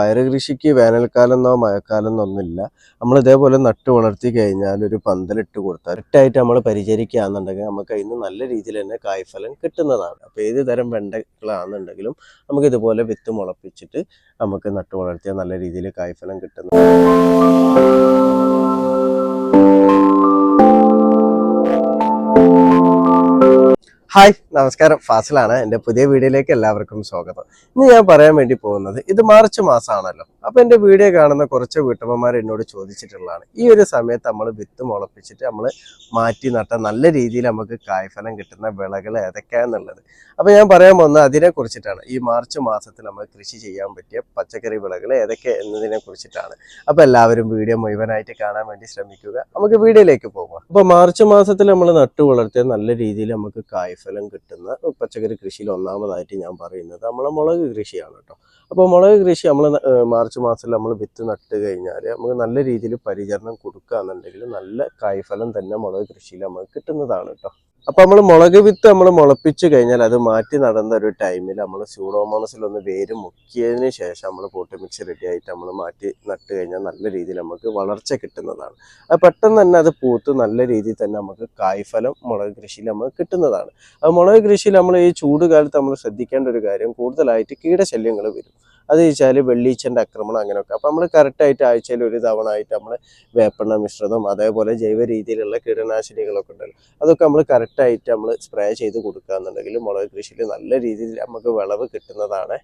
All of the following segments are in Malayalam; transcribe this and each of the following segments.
പയറ് കൃഷിക്ക് വേനൽക്കാലെന്നോ മഴക്കാലെന്നോ ഒന്നുമില്ല. നമ്മൾ ഇതേപോലെ നട്ട് വളർത്തി കഴിഞ്ഞാൽ ഒരു പന്തലിട്ട് കൊടുത്താൽ കറക്റ്റായിട്ട് നമ്മൾ പരിചരിക്കുകയാണെന്നുണ്ടെങ്കിൽ നമുക്ക് അതിന് നല്ല രീതിയിൽ തന്നെ കായ്ഫലം കിട്ടുന്നതാണ്. അപ്പോൾ ഏത് തരം വെണ്ടകളാണെന്നുണ്ടെങ്കിലും നമുക്ക് ഇതുപോലെ വിത്ത് മുളപ്പിച്ചിട്ട് നമുക്ക് നട്ട് വളർത്തിയാൽ നല്ല രീതിയിൽ കായ്ഫലം കിട്ടുന്നതാണ്. ഹായ്, നമസ്കാരം. ഫാസിലാണ്. എൻ്റെ പുതിയ വീഡിയോയിലേക്ക് എല്ലാവർക്കും സ്വാഗതം. ഇന്ന് ഞാൻ പറയാൻ വേണ്ടി പോകുന്നത്, ഇത് മാർച്ച് മാസമാണല്ലോ. അപ്പോൾ എൻ്റെ വീഡിയോ കാണുന്ന കുറച്ച് വീട്ടമ്മമാർ എന്നോട് ചോദിച്ചിട്ടുള്ളതാണ്, ഈ ഒരു സമയത്ത് നമ്മൾ വിത്ത് മുളപ്പിച്ചിട്ട് നമ്മൾ മാറ്റി നട്ട നല്ല രീതിയിൽ നമുക്ക് കായ്ഫലം കിട്ടുന്ന വിളകൾ ഏതൊക്കെയാണെന്നുള്ളത്. അപ്പോൾ ഞാൻ പറയാൻ പോകുന്നത് അതിനെക്കുറിച്ചിട്ടാണ്. ഈ മാർച്ച് മാസത്തിൽ നമ്മൾ കൃഷി ചെയ്യാൻ പറ്റിയ പച്ചക്കറി വിളകൾ ഏതൊക്കെ എന്നതിനെ കുറിച്ചിട്ടാണ്. അപ്പോൾ എല്ലാവരും വീഡിയോ മുഴുവനായിട്ട് കാണാൻ വേണ്ടി ശ്രമിക്കുക. നമുക്ക് വീഡിയോയിലേക്ക് പോകാം. അപ്പോൾ മാർച്ച് മാസത്തിൽ നമ്മൾ നട്ടു വളർത്തിയ നല്ല രീതിയിൽ നമുക്ക് കായ്ഫലം കിട്ടുന്ന പച്ചക്കറി കൃഷിയിൽ ഒന്നാമതായിട്ട് ഞാൻ പറയുന്നത് നമ്മളെ മുളക് കൃഷിയാണ് കേട്ടോ. അപ്പോൾ മുളക് കൃഷി നമ്മൾ മാർച്ച് മാസത്തിൽ നമ്മൾ വിത്ത് നട്ട് കഴിഞ്ഞാൽ നമുക്ക് നല്ല രീതിയിൽ പരിചരണം കൊടുക്കുകയെന്നുണ്ടെങ്കിൽ നല്ല കായ്ഫലം തന്നെ മുളക് കൃഷിയിൽ നമുക്ക് കിട്ടുന്നതാണ് കേട്ടോ. അപ്പോൾ നമ്മൾ മുളക് വിത്ത് നമ്മൾ മുളപ്പിച്ച് കഴിഞ്ഞാൽ അത് മാറ്റി നടന്ന ഒരു ടൈമിൽ നമ്മൾ സ്യൂഡോമോണസിലൊന്ന് വേര് മുക്കിയതിന് ശേഷം നമ്മൾ പോട്ട് മിക്സ് റെഡി ആയിട്ട് നമ്മൾ മാറ്റി നട്ട് കഴിഞ്ഞാൽ നല്ല രീതിയിൽ നമുക്ക് വളർച്ച കിട്ടുന്നതാണ്. അത് പെട്ടെന്ന് തന്നെ അത് പൂത്ത് നല്ല രീതിയിൽ തന്നെ നമുക്ക് കായ്ഫലം മുളക് കൃഷിയിൽ നമുക്ക് കിട്ടുന്നതാണ്. അത് മുളക് കൃഷിയിൽ നമ്മൾ ഈ ചൂട് കാലത്ത് നമ്മൾ ശ്രദ്ധിക്കേണ്ട ഒരു കാര്യം, കൂടുതലായിട്ട് കീടശല്യങ്ങൾ വരും. അത് വെച്ചാൽ വെള്ളീച്ചൻ്റെ ആക്രമണം അങ്ങനെയൊക്കെ. അപ്പോൾ നമ്മൾ കറക്റ്റായിട്ട് ആഴ്ചയിൽ ഒരു തവണ ആയിട്ട് നമ്മൾ വേപ്പെണ്ണ മിശ്രിതം അതേപോലെ ജൈവ രീതിയിലുള്ള കീടനാശിനികളൊക്കെ ഉണ്ടല്ലോ, അതൊക്കെ നമ്മൾ കറക്റ്റായിട്ട് നമ്മൾ സ്പ്രേ ചെയ്ത് കൊടുക്കുകയെന്നുണ്ടെങ്കിൽ മുളക് കൃഷിയിൽ നല്ല രീതിയിൽ നമുക്ക് വിളവ് കിട്ടുന്നതാണ്.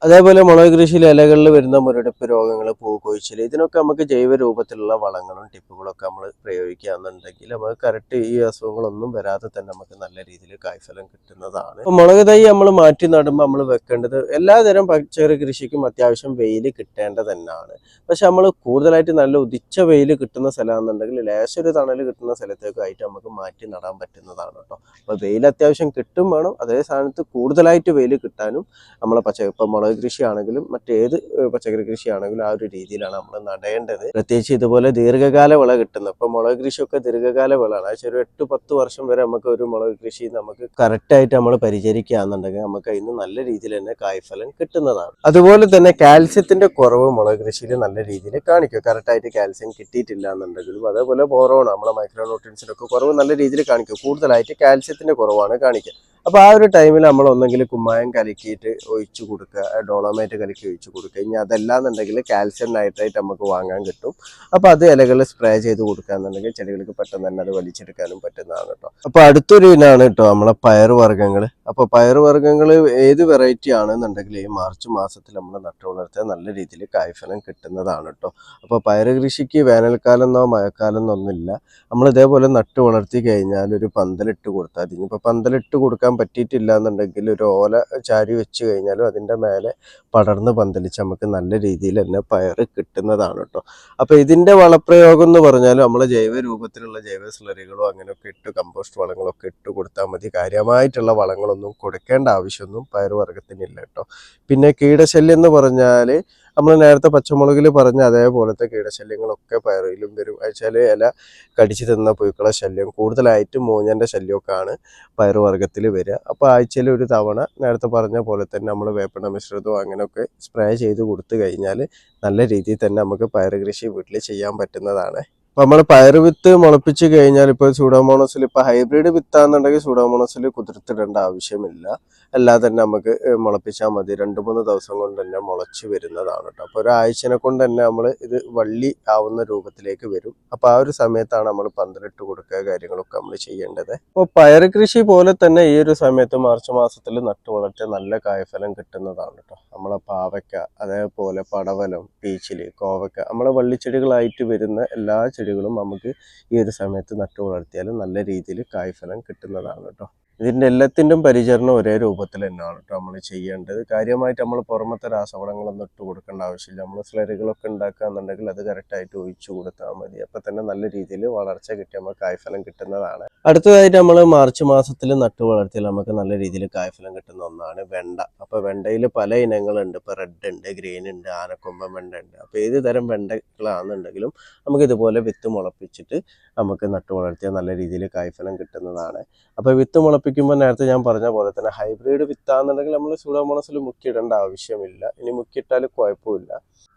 അതേപോലെ മുളക് കൃഷിയിൽ ഇലകളിൽ വരുന്ന മുരടിപ്പ് രോഗങ്ങൾ, പൂക്കൊഴിച്ചിൽ, ഇതിനൊക്കെ നമുക്ക് ജൈവ രൂപത്തിലുള്ള വളങ്ങളും ടിപ്പുകളൊക്കെ നമ്മൾ പ്രയോഗിക്കുകയാണെന്നുണ്ടെങ്കിൽ നമുക്ക് കറക്റ്റ് ഈ അസുഖങ്ങളൊന്നും വരാതെ തന്നെ നമുക്ക് നല്ല രീതിയിൽ കായ്ഫലം കിട്ടുന്നതാണ്. അപ്പോൾ മുളക് തൈ നമ്മൾ മാറ്റി നടുമ്പോൾ നമ്മൾ വെക്കേണ്ടത്, എല്ലാതരം പച്ചക്കറി കൃഷിക്കും അത്യാവശ്യം വെയിൽ കിട്ടേണ്ടത് തന്നെയാണ്. പക്ഷെ നമ്മൾ കൂടുതലായിട്ട് നല്ല ഉദിച്ച വെയിൽ കിട്ടുന്ന സ്ഥലമാണെന്നുണ്ടെങ്കിൽ ലേശൊരു തണൽ കിട്ടുന്ന സ്ഥലത്തേക്കായിട്ട് നമുക്ക് മാറ്റി നടാൻ പറ്റുന്നതാണ് കേട്ടോ. അപ്പോൾ വെയിൽ അത്യാവശ്യം കിട്ടും വേണം, അതേ സ്ഥാനത്ത് കൂടുതലായിട്ട് വെയിൽ കിട്ടാനും നമ്മളെ ഇപ്പം മുളക് കൃഷിയാണെങ്കിലും മറ്റേത് പച്ചക്കറി കൃഷിയാണെങ്കിലും ആ ഒരു രീതിയിലാണ് നമ്മൾ നടേണ്ടത്. പ്രത്യേകിച്ച് ഇതുപോലെ ദീർഘകാല വിള കിട്ടുന്നത്, ഇപ്പം മുളക് കൃഷിയൊക്കെ ദീർഘകാല വിളയാണ്. പക്ഷേ ഒരു 8-10 വർഷം വരെ നമുക്ക് ഒരു മുളക് കൃഷി നമുക്ക് കറക്റ്റായിട്ട് നമ്മൾ പരിചരിക്കുകയാണെന്നുണ്ടെങ്കിൽ നമുക്ക് അതിന് നല്ല രീതിയിൽ തന്നെ കായ്ഫലം കിട്ടുന്നതാണ്. അതുപോലെ തന്നെ കാൽസ്യത്തിന്റെ കുറവ് മുളക് കൃഷിയിൽ നല്ല രീതിയിൽ കാണിക്കും. കറക്റ്റായിട്ട് കാൽസ്യം കിട്ടിയിട്ടില്ല എന്നുണ്ടെങ്കിലും അതേപോലെ ബോറോൺ, നമ്മളെ മൈക്രോന്യൂട്രിയൻസിനൊക്കെ കുറവ് നല്ല രീതിയിൽ കാണിക്കും. കൂടുതലായിട്ട് കാൽസ്യത്തിന്റെ കുറവാണ് കാണിക്കുക. അപ്പോൾ ആ ഒരു ടൈമിൽ നമ്മൾ ഒന്നെങ്കിൽ കുമ്മായം കലക്കിയിട്ട് ഒഴിച്ചു കൊടുക്കുക, ഡോളോമൈറ്റ് കലക്കി ഒഴിച്ചു കൊടുക്കുക. ഇനി അതല്ലാന്നുണ്ടെങ്കിൽ കാൽസ്യം നൈട്രേറ്റ് നമുക്ക് വാങ്ങാൻ കിട്ടും. അപ്പോൾ അത് ഇലകൾ സ്പ്രേ ചെയ്ത് കൊടുക്കുകയെന്നുണ്ടെങ്കിൽ ചെടികൾക്ക് പെട്ടെന്ന് തന്നെ അത് വലിച്ചെടുക്കാനും പറ്റുന്നതാണ് കേട്ടോ. അപ്പോൾ അടുത്തൊരു ഇനാണ് കേട്ടോ നമ്മളെ പയറുവർഗ്ഗങ്ങൾ. അപ്പോൾ പയറുവർഗ്ഗങ്ങൾ ഏത് വെറൈറ്റി ആണെന്നുണ്ടെങ്കിൽ ഈ മാർച്ച് മാസത്തിൽ നമ്മൾ നട്ടു വളർത്തിയാൽ നല്ല രീതിയിൽ കായ്ഫലം കിട്ടുന്നതാണ് കേട്ടോ. അപ്പോൾ പയറ് കൃഷിക്ക് വേനൽക്കാലെന്നോ മഴക്കാലെന്നോ ഒന്നുമില്ല. നമ്മൾ ഇതേപോലെ നട്ട് വളർത്തി കഴിഞ്ഞാൽ ഒരു പന്തലിട്ട് കൊടുത്താൽ, ഇനിയിപ്പോൾ പന്തലിട്ട് കൊടുക്കാൻ പറ്റിയിട്ടില്ല എന്നുണ്ടെങ്കിൽ ഒരു ഓല ചാരി വെച്ച് കഴിഞ്ഞാലും അതിൻ്റെ മേലെ പടർന്ന് പന്തലിച്ച് നമുക്ക് നല്ല രീതിയിൽ തന്നെ പയർ കിട്ടുന്നതാണ് കേട്ടോ. അപ്പോൾ ഇതിൻ്റെ വളപ്രയോഗം എന്ന് പറഞ്ഞാൽ നമ്മൾ ജൈവ രൂപത്തിലുള്ള ജൈവ സ്ലറികളോ അങ്ങനെയൊക്കെ ഇട്ട് കമ്പോസ്റ്റ് വളങ്ങളൊക്കെ ഇട്ട് കൊടുത്താൽ മതി. കാര്യമായിട്ടുള്ള വളങ്ങളൊന്നും കൊടുക്കേണ്ട ആവശ്യമൊന്നും പയറുവർഗ്ഗത്തിനില്ല കേട്ടോ. പിന്നെ കീടശല്യം എന്ന് പറഞ്ഞാൽ നമ്മൾ നേരത്തെ പച്ചമുളകിൽ പറഞ്ഞ അതേപോലത്തെ കീടശല്യങ്ങളൊക്കെ പയറിലും വരും. വെച്ചാൽ ഇല കടിച്ചു തിന്ന പുഴുക്കളെ ശല്യം, കൂടുതലായിട്ട് മൂഞ്ഞൻ്റെ ശല്യമൊക്കെയാണ് പയറുവർഗ്ഗത്തിൽ വരിക. അപ്പോൾ ആഴ്ചയിൽ ഒരു തവണ നേരത്തെ പറഞ്ഞ പോലെ തന്നെ നമ്മൾ വേപ്പെണ്ണ മിശ്രിതമോ അങ്ങനെയൊക്കെ സ്പ്രേ ചെയ്ത് കൊടുത്തു കഴിഞ്ഞാൽ നല്ല രീതിയിൽ തന്നെ നമുക്ക് പയറ് കൃഷി വീട്ടിൽ ചെയ്യാൻ പറ്റുന്നതാണ്. അപ്പോൾ നമ്മൾ പയർ വിത്ത് മുളപ്പിച്ച് കഴിഞ്ഞാൽ ഇപ്പോൾ സൂഡോമോണസിൽ, ഇപ്പോൾ ഹൈബ്രിഡ് വിത്താണെന്നുണ്ടെങ്കിൽ സൂഡോമോണസിൽ കുതിർത്തിടേണ്ട ആവശ്യമില്ല. അല്ലാതെ തന്നെ നമുക്ക് മുളപ്പിച്ചാൽ മതി. 2-3 ദിവസം കൊണ്ട് തന്നെ മുളച്ച് വരുന്നതാണ് കേട്ടോ. അപ്പോൾ ഒരാഴ്ചനെ കൊണ്ട് തന്നെ നമ്മൾ ഇത് വള്ളി ആവുന്ന രൂപത്തിലേക്ക് വരും. അപ്പോൾ ആ ഒരു സമയത്താണ് നമ്മൾ പന്തലിട്ട് കൊടുക്കുക, കാര്യങ്ങളൊക്കെ നമ്മൾ ചെയ്യേണ്ടത്. അപ്പോൾ പയർ കൃഷി പോലെ തന്നെ ഈ ഒരു സമയത്ത് മാർച്ച് മാസത്തിൽ നട്ടു വളർത്തിയ നല്ല കായ്ഫലം കിട്ടുന്നതാണ് കേട്ടോ. നമ്മളെ പാവയ്ക്ക, അതേപോലെ പടവലം, പീച്ചിൽ, കോവയ്ക്ക, നമ്മളെ വള്ളിച്ചെടികളായിട്ട് വരുന്ന എല്ലാ ചെടികളും നമുക്ക് ഈ ഒരു സമയത്ത് നട്ടു വളർത്തിയാലും നല്ല രീതിയിൽ കായ്ഫലം കിട്ടുന്നതാണ് കേട്ടോ. ഇതിൻ്റെ എല്ലാത്തിൻ്റെയും പരിചരണം ഒരേ രൂപത്തിൽ തന്നെയാണ് കേട്ടോ നമ്മൾ ചെയ്യേണ്ടത്. കാര്യമായിട്ട് നമ്മൾ പുറമത്തെ രാസവളങ്ങളൊന്നും ഇട്ട് കൊടുക്കേണ്ട ആവശ്യമില്ല. നമ്മൾ സ്ലറികളൊക്കെ ഉണ്ടാക്കുകയെന്നുണ്ടെങ്കിൽ അത് കറക്റ്റായിട്ട് ഒഴിച്ചു കൊടുത്താൽ മതി. അപ്പം തന്നെ നല്ല രീതിയിൽ വളർച്ച കിട്ടി നമുക്ക് കായ്ഫലം കിട്ടുന്നതാണ്. അടുത്തതായിട്ട് നമ്മൾ മാർച്ച് മാസത്തിൽ നട്ടു വളർത്തിയാൽ നമുക്ക് നല്ല രീതിയിൽ കായ്ഫലം കിട്ടുന്ന ഒന്നാണ് വെണ്ട. അപ്പോൾ വെണ്ടയിൽ പല ഇനങ്ങളുണ്ട്. ഇപ്പോൾ റെഡ് ഉണ്ട്, ഗ്രീൻ ഉണ്ട്, ആനക്കൊമ്പൻ വെണ്ട ഉണ്ട്. അപ്പോൾ ഏത് തരം വെണ്ടകളാണെന്നുണ്ടെങ്കിലും നമുക്ക് ഇതുപോലെ വിത്ത് മുളപ്പിച്ചിട്ട് നമുക്ക് നട്ടു വളർത്തിയാൽ നല്ല രീതിയിൽ കായ്ഫലം കിട്ടുന്നതാണ്. അപ്പോൾ വിത്ത് മുളപ്പിച്ച് മുളപ്പിക്കുമ്പോൾ നേരത്തെ ഞാൻ പറഞ്ഞ പോലെ തന്നെ ഹൈബ്രിഡ് വിത്താണെന്നുണ്ടെങ്കിൽ നമ്മൾ സൂഡോമോണസിൽ മുക്കിയിടേണ്ട ആവശ്യമില്ല. ഇനി മുക്കിയിട്ടാൽ കുഴപ്പമില്ല.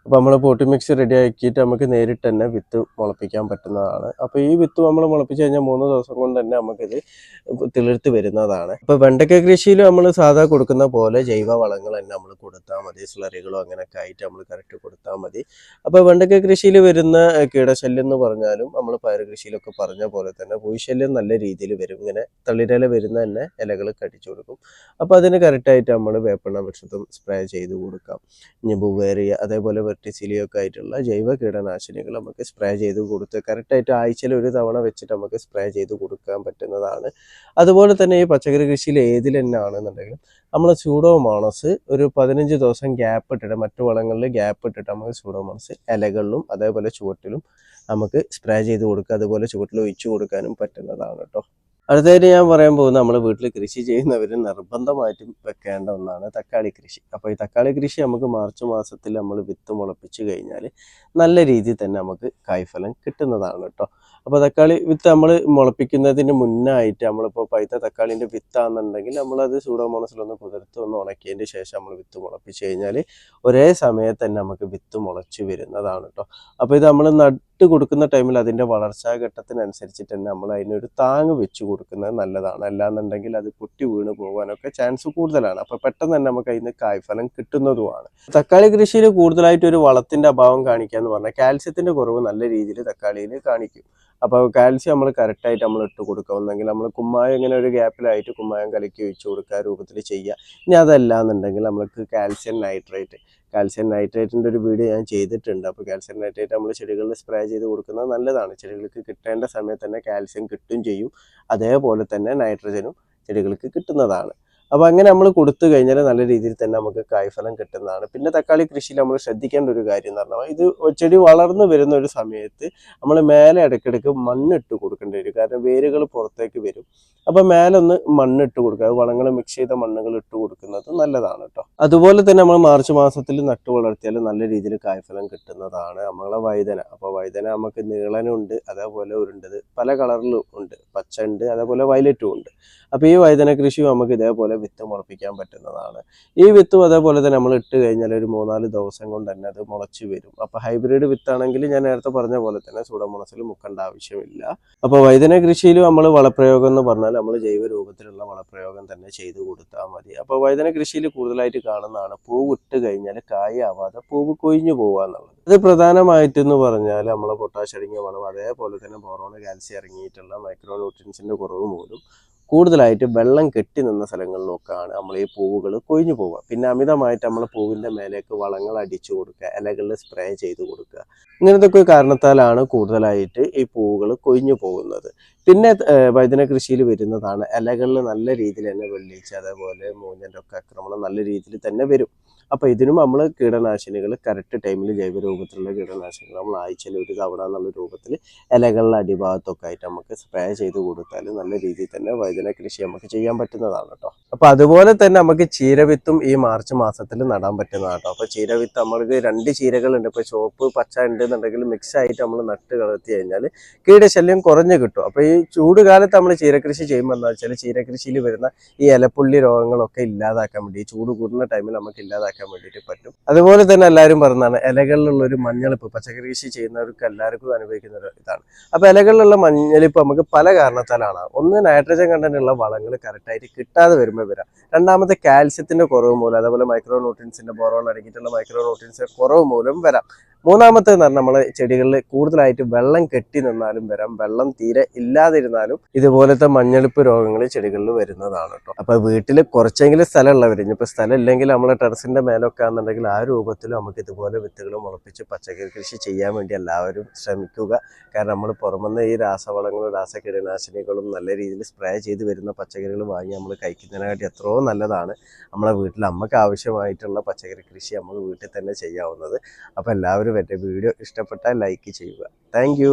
അപ്പോൾ നമ്മൾ പോട്ടി മിക്സ് റെഡി ആക്കിയിട്ട് നമുക്ക് നേരിട്ട് തന്നെ വിത്ത് മുളപ്പിക്കാൻ പറ്റുന്നതാണ്. അപ്പോൾ ഈ വിത്ത് നമ്മൾ മുളപ്പിച്ച് കഴിഞ്ഞാൽ 3 ദിവസം കൊണ്ട് തന്നെ നമുക്കിത് തിളിർത്ത് വരുന്നതാണ്. അപ്പോൾ വെണ്ടയ്ക്ക കൃഷിയിൽ നമ്മൾ സാധാ കൊടുക്കുന്ന പോലെ ജൈവ വളങ്ങൾ തന്നെ നമ്മൾ കൊടുത്താൽ മതി. സ്ലറികളോ അങ്ങനെയൊക്കെ ആയിട്ട് നമ്മൾ കറക്റ്റ് കൊടുത്താൽ മതി. അപ്പോൾ വെണ്ടയ്ക്ക കൃഷിയിൽ വരുന്ന കീടശല്യം എന്ന് പറഞ്ഞാലും നമ്മൾ പയർ കൃഷിയിലൊക്കെ പറഞ്ഞ പോലെ തന്നെ ഭൂശല്യം നല്ല രീതിയിൽ വരും. ഇങ്ങനെ തളിരില വരുന്ന തന്നെ ഇലകൾ കടിച്ചു കൊടുക്കും. അപ്പോൾ അതിന് കറക്റ്റായിട്ട് നമ്മൾ വേപ്പെണ്ണ വിഷത്തും സ്പ്രേ ചെയ്ത് കൊടുക്കാം. ഇനി ബുവേറിയ അതേപോലെ വെർട്ടിസിലിയൊക്കെ ആയിട്ടുള്ള ജൈവ കീടനാശിനികൾ നമുക്ക് സ്പ്രേ ചെയ്ത് കൊടുത്ത് കറക്റ്റായിട്ട് ആഴ്ചയിൽ ഒരു തവണ വെച്ചിട്ട് നമുക്ക് സ്പ്രേ ചെയ്ത് കൊടുക്കാൻ പറ്റുന്നതാണ്. അതുപോലെ തന്നെ ഈ പച്ചക്കറി കൃഷിയിൽ ഏതിൽ തന്നെ ആണെന്നുണ്ടെങ്കിലും നമ്മൾ സ്യൂഡോമോണസ് ഒരു 15 ദിവസം ഗ്യാപ്പ് ഇട്ടിട്ട് മറ്റു വളങ്ങളിൽ ഗ്യാപ്പ് ഇട്ടിട്ട് നമുക്ക് സ്യൂഡോമോണസ് ഇലകളിലും അതേപോലെ ചുവട്ടിലും നമുക്ക് സ്പ്രേ ചെയ്ത് കൊടുക്കുക. അതുപോലെ ചുവട്ടിൽ ഒഴിച്ചു കൊടുക്കാനും പറ്റുന്നതാണ് കേട്ടോ. അടുത്തതായിട്ട് ഞാൻ പറയാൻ പോകുന്നത് നമ്മൾ വീട്ടിൽ കൃഷി ചെയ്യുന്നവർ നിർബന്ധമായിട്ടും വെക്കേണ്ട ഒന്നാണ് തക്കാളി കൃഷി. അപ്പോൾ ഈ തക്കാളി കൃഷി നമുക്ക് മാർച്ച് മാസത്തിൽ നമ്മൾ വിത്ത് മുളപ്പിച്ച് കഴിഞ്ഞാൽ നല്ല രീതിയിൽ തന്നെ നമുക്ക് കായ്ഫലം കിട്ടുന്നതാണ് കേട്ടോ. അപ്പോൾ തക്കാളി വിത്ത് നമ്മൾ മുളപ്പിക്കുന്നതിന് മുന്നായിട്ട് നമ്മളിപ്പോൾ പഴുത്ത തക്കാളിൻ്റെ വിത്താണെന്നുണ്ടെങ്കിൽ നമ്മളത് സൂഡോമോണസിലൊന്ന് കുതിർത്ത് ഒന്ന് ഉണക്കിയതിൻ്റെ ശേഷം നമ്മൾ വിത്ത് മുളപ്പിച്ച് കഴിഞ്ഞാൽ ഒരേ സമയത്ത് തന്നെ നമുക്ക് വിത്ത് മുളച്ച് വരുന്നതാണ് കേട്ടോ. അപ്പോൾ ഇത് നമ്മൾ നട്ട് കൊടുക്കുന്ന ടൈമിൽ അതിൻ്റെ വളർച്ചാ ഘട്ടത്തിനനുസരിച്ചിട്ട് തന്നെ നമ്മൾ അതിനൊരു താങ്ങ് വെച്ച് കൊടുക്കുന്നത് നല്ലതാണ്. അല്ലാന്നുണ്ടെങ്കിൽ അത് പൊട്ടി വീണ് പോകാനൊക്കെ ചാൻസ് കൂടുതലാണ്. അപ്പോൾ പെട്ടെന്ന് തന്നെ നമുക്ക് അതിന് കായ്ഫലം കിട്ടുന്നതുമാണ്. തക്കാളി കൃഷിയിൽ കൂടുതലായിട്ട് ഒരു വളത്തിൻ്റെ അഭാവം കാണിക്കുക എന്ന് പറഞ്ഞാൽ കാൽസ്യത്തിൻ്റെ കുറവ് നല്ല രീതിയിൽ തക്കാളിയിൽ കാണിക്കും. അപ്പോൾ കാൽസ്യം നമ്മൾ കറക്റ്റായിട്ട് നമ്മൾ ഇട്ട് കൊടുക്കുക. ഒന്നെങ്കിൽ നമ്മൾ കുമ്മായം ഇങ്ങനെ ഒരു ഗ്യാപ്പിലായിട്ട് കുമ്മായം കലക്കി ഒഴിച്ച് കൊടുക്കുക രൂപത്തിൽ ചെയ്യുക. ഇനി അതല്ല എന്നുണ്ടെങ്കിൽ നമ്മൾക്ക് കാൽസ്യം നൈട്രേറ്റിൻ്റെ ഒരു വീഡിയോ ഞാൻ ചെയ്തിട്ടുണ്ട്. അപ്പോൾ കാൽസ്യം നൈട്രേറ്റ് നമ്മൾ ചെടികളിൽ സ്പ്രേ ചെയ്ത് കൊടുക്കുന്നത് നല്ലതാണ്. ചെടികൾക്ക് കിട്ടേണ്ട സമയത്ത് തന്നെ കാൽസ്യം കിട്ടും ചെയ്യും. അതേപോലെ തന്നെ നൈട്രജനും ചെടികൾക്ക് കിട്ടുന്നതാണ്. അപ്പോൾ അങ്ങനെ നമ്മൾ കൊടുത്തു കഴിഞ്ഞാൽ നല്ല രീതിയിൽ തന്നെ നമുക്ക് കായ്ഫലം കിട്ടുന്നതാണ്. പിന്നെ തക്കാളി കൃഷിയിൽ നമ്മൾ ശ്രദ്ധിക്കേണ്ട ഒരു കാര്യം എന്ന് പറഞ്ഞാൽ ഇത് ചെടി വളർന്നു വരുന്ന ഒരു സമയത്ത് നമ്മൾ മേലെ ഇടയ്ക്കിടയ്ക്ക് മണ്ണിട്ട് കൊടുക്കേണ്ടി വരും. കാരണം വേരുകൾ പുറത്തേക്ക് വരും. അപ്പോൾ മേലെ ഒന്ന് മണ്ണിട്ട് കൊടുക്കുക. വളങ്ങൾ മിക്സ് ചെയ്ത മണ്ണുകൾ ഇട്ട് കൊടുക്കുന്നത് നല്ലതാണ് കേട്ടോ. അതുപോലെ തന്നെ നമ്മൾ മാർച്ച് മാസത്തിൽ നട്ടു വളർത്തിയാൽ നല്ല രീതിയിൽ കായ്ഫലം കിട്ടുന്നതാണ് നമ്മളെ വഴുതന. അപ്പോൾ വഴുതന നമുക്ക് നീളനുണ്ട്, അതേപോലെ ഉരുണ്ടത് പല കളറിലും ഉണ്ട്. പച്ച ഉണ്ട്, അതേപോലെ വയലറ്റും ഉണ്ട്. അപ്പോൾ ഈ വഴുതന കൃഷിയും നമുക്ക് ഇതേപോലെ വിത്ത് മുളപ്പിക്കാൻ പറ്റുന്നതാണ്. ഈ വിത്തും അതേപോലെ തന്നെ നമ്മൾ ഇട്ട് കഴിഞ്ഞാൽ ഒരു 3-4 ദിവസം കൊണ്ട് തന്നെ അത് മുളച്ച് വരും. അപ്പോൾ ഹൈബ്രിഡ് വിത്താണെങ്കിൽ ഞാൻ നേരത്തെ പറഞ്ഞ പോലെ തന്നെ സൂഡോമോണസിൽ മുക്കേണ്ട ആവശ്യമില്ല. അപ്പോൾ വഴുതന കൃഷിയിൽ നമ്മൾ വളപ്രയോഗം എന്ന് പറഞ്ഞാൽ നമ്മൾ ജൈവ രൂപത്തിലുള്ള വളപ്രയോഗം തന്നെ ചെയ്ത് കൊടുത്താൽ മതി. അപ്പോൾ വഴുതന കൃഷിയിൽ കൂടുതലായിട്ട് കാണുന്നതാണ് പൂവ് ഇട്ട് കഴിഞ്ഞാൽ കായാവാതെ പൂവ് കൊഴിഞ്ഞു പോകുക എന്നുള്ളത്. ഇത് പ്രധാനമായിട്ടെന്ന് പറഞ്ഞാൽ നമ്മളെ പൊട്ടാഷ് അടങ്ങിയ വളം അതേപോലെ തന്നെ ബോറോൺ കാൽസ്യം ഇറങ്ങിയിട്ടുള്ള മൈക്രോ ന്യൂട്രിയൻസിൻ്റെ കുറവ് മൂലം കൂടുതലായിട്ട് വെള്ളം കെട്ടി നിന്ന സ്ഥലങ്ങളിലൊക്കെയാണ് നമ്മൾ ഈ പൂവുകൾ കൊഴിഞ്ഞു പോവുക. പിന്നെ അമിതമായിട്ട് നമ്മൾ പൂവിൻ്റെ മേലേക്ക് വളങ്ങൾ അടിച്ചു കൊടുക്കുക, ഇലകളിൽ സ്പ്രേ ചെയ്ത് കൊടുക്കുക. ഇങ്ങനത്തെ കാരണത്താലാണ് കൂടുതലായിട്ട് ഈ പൂവുകൾ കൊഴിഞ്ഞു പോകുന്നത്. പിന്നെ വഴുതന കൃഷിയിൽ വരുന്നതാണ് ഇലകളിൽ നല്ല രീതിയിൽ തന്നെ വെള്ളീച്ച അതേപോലെ മൂഞ്ഞൻ്റെ ഒക്കെ ആക്രമണം നല്ല രീതിയിൽ തന്നെ വരും. അപ്പോൾ ഇതിനും നമ്മൾ കീടനാശിനികൾ കറക്റ്റ് ടൈമിൽ ജൈവ രൂപത്തിലുള്ള കീടനാശിനികൾ നമ്മൾ ആഴ്ചയിൽ ഒരു തവണ എന്നുള്ള രൂപത്തിൽ ഇലകളുടെ അടിഭാഗത്തൊക്കെ ആയിട്ട് നമുക്ക് സ്പ്രേ ചെയ്ത് കൊടുത്താൽ നല്ല രീതിയിൽ തന്നെ വഴുതന കൃഷി നമുക്ക് ചെയ്യാൻ പറ്റുന്നതാണ് കേട്ടോ. അപ്പോൾ അതുപോലെ തന്നെ നമുക്ക് ചീരവിത്തും ഈ മാർച്ച് മാസത്തിൽ നടാൻ പറ്റുന്നതാണ് കേട്ടോ. അപ്പോൾ ചീരവിത്ത് നമ്മൾക്ക് 2 ചീരകളുണ്ട്. ഇപ്പോൾ ചുവപ്പ് പച്ച ഉണ്ടെന്നുണ്ടെങ്കിൽ മിക്സ് ആയിട്ട് നമ്മൾ നട്ട് കളർത്തി കഴിഞ്ഞാൽ കീടശല്യം കുറഞ്ഞു കിട്ടും. അപ്പോൾ ഈ ചൂട് കാലത്ത് നമ്മൾ ചീരകൃഷി ചെയ്യുമ്പോൾ എന്താ വെച്ചാൽ ചീരകൃഷിയിൽ വരുന്ന ഈ ഇലപ്പുള്ളി രോഗങ്ങളൊക്കെ ഇല്ലാതാക്കാൻ വേണ്ടി ഈ ചൂട് കൂടുന്ന ടൈമിൽ നമുക്ക് ഇല്ലാതാക്കാൻ വേണ്ടിയിട്ട് പറ്റും. അതുപോലെ തന്നെ എല്ലാവരും പറഞ്ഞതാണ് ഇലകളിലുള്ള ഒരു മഞ്ഞളിപ്പ് പച്ചക്കറി കൃഷി ചെയ്യുന്നവർക്ക് എല്ലാവർക്കും അനുഭവിക്കുന്ന ഒരു ഇതാണ്. അപ്പോൾ ഇലകളിലുള്ള മഞ്ഞളിപ്പ് നമുക്ക് പല കാരണത്താലാണ്. ഒന്ന് നൈട്രജൻ കണ്ടന്റുള്ള വളങ്ങൾ കറക്റ്റായിട്ട് കിട്ടാതെ വരുമ്പോൾ വരാം. രണ്ടാമത്തെ കാൽസ്യത്തിന്റെ കുറവ് മൂലം, അതേപോലെ മൈക്രോ ന്യൂട്രിയൻസിന്റെ ബോറോൺ അടങ്ങിയിട്ടുള്ള മൈക്രോ ന്യൂട്രിയൻസിന്റെ കുറവ് മൂലം വരാം. മൂന്നാമത്തെ എന്ന് പറഞ്ഞാൽ നമ്മൾ ചെടികളിൽ കൂടുതലായിട്ട് വെള്ളം കെട്ടി നിന്നാലും വരാം. വെള്ളം തീരെ ഇല്ലാതിരുന്നാലും ഇതുപോലത്തെ മഞ്ഞളിപ്പ് രോഗങ്ങൾ ചെടികളിൽ വരുന്നതാണ് കേട്ടോ. അപ്പോൾ വീട്ടിൽ കുറച്ചെങ്കിലും സ്ഥലമുള്ളവർ, ഇനിയിപ്പോൾ സ്ഥലം ഇല്ലെങ്കിൽ നമ്മൾ ടെറസിന്റെ മേലൊക്കെ ആണെന്നുണ്ടെങ്കിൽ ആ രൂപത്തിൽ നമുക്ക് ഇതുപോലെ വിത്തുകൾ മുളപ്പിച്ച് പച്ചക്കറി കൃഷി ചെയ്യാൻ വേണ്ടി എല്ലാവരും ശ്രമിക്കുക. കാരണം നമ്മൾ പുറമെന്ന് ഈ രാസവളങ്ങളും രാസകീടനാശിനികളും നല്ല രീതിയിൽ സ്പ്രേ ചെയ്ത് വരുന്ന പച്ചക്കറികൾ വാങ്ങി നമ്മൾ കഴിക്കുന്നതിനെക്കാട്ടി എത്രയോ നല്ലതാണ് നമ്മളെ വീട്ടിൽ നമുക്ക് ആവശ്യമായിട്ടുള്ള പച്ചക്കറി കൃഷി നമുക്ക് വീട്ടിൽ തന്നെ ചെയ്യാവുന്നത്. അപ്പോൾ എല്ലാവരും എൻ്റെ വീഡിയോ ഇഷ്ടപ്പെട്ടാൽ ലൈക്ക് ചെയ്യുക. താങ്ക്